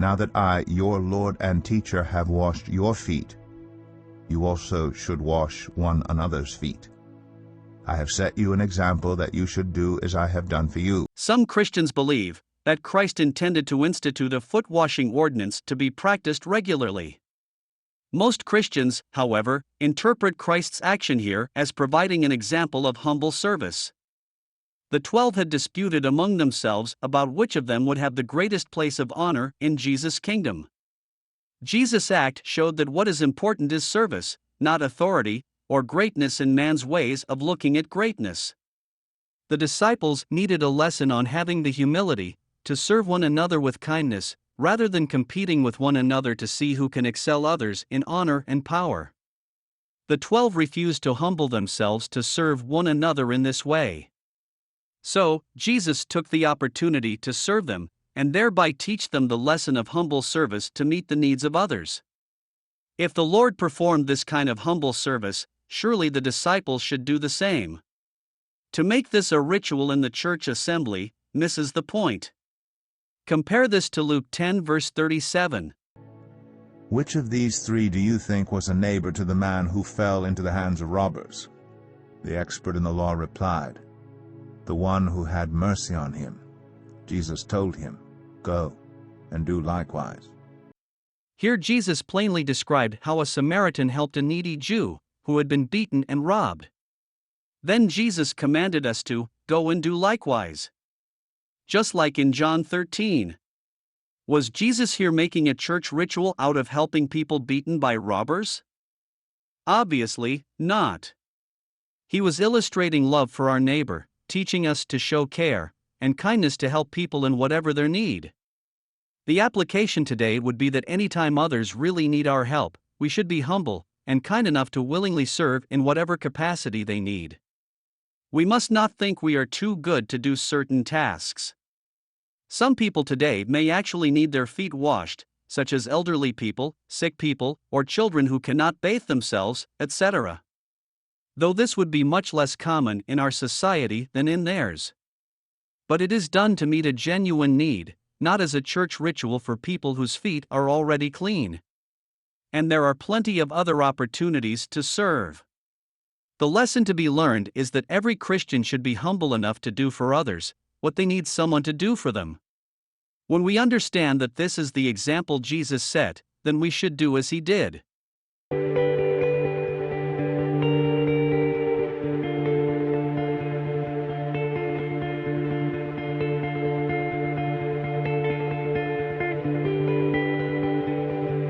Now that I, your Lord and teacher, have washed your feet, you also should wash one another's feet. I have set you an example that you should do as I have done for you. Some Christians believe that Christ intended to institute a foot-washing ordinance to be practiced regularly. Most Christians, however, interpret Christ's action here as providing an example of humble service. The 12 had disputed among themselves about which of them would have the greatest place of honor in Jesus' kingdom. Jesus' act showed that what is important is service, not authority, or greatness in man's ways of looking at greatness. The disciples needed a lesson on having the humility to serve one another with kindness, rather than competing with one another to see who can excel others in honor and power. The 12 refused to humble themselves to serve one another in this way. So, Jesus took the opportunity to serve them, and thereby teach them the lesson of humble service to meet the needs of others. If the Lord performed this kind of humble service, surely the disciples should do the same. To make this a ritual in the church assembly misses the point. Compare this to Luke 10 verse 37. Which of these three do you think was a neighbor to the man who fell into the hands of robbers? The expert in the law replied, the one who had mercy on him. Jesus told him, go and do likewise. Here Jesus plainly described how a Samaritan helped a needy Jew who had been beaten and robbed. Then Jesus commanded us to go and do likewise. Just like in John 13. Was Jesus here making a church ritual out of helping people beaten by robbers? Obviously, not. He was illustrating love for our neighbor, teaching us to show care and kindness to help people in whatever their need. The application today would be that anytime others really need our help, we should be humble and kind enough to willingly serve in whatever capacity they need. We must not think we are too good to do certain tasks. Some people today may actually need their feet washed, such as elderly people, sick people, or children who cannot bathe themselves, etc. Though this would be much less common in our society than in theirs. But it is done to meet a genuine need, not as a church ritual for people whose feet are already clean. And there are plenty of other opportunities to serve. The lesson to be learned is that every Christian should be humble enough to do for others what they need someone to do for them. When we understand that this is the example Jesus set, then we should do as he did.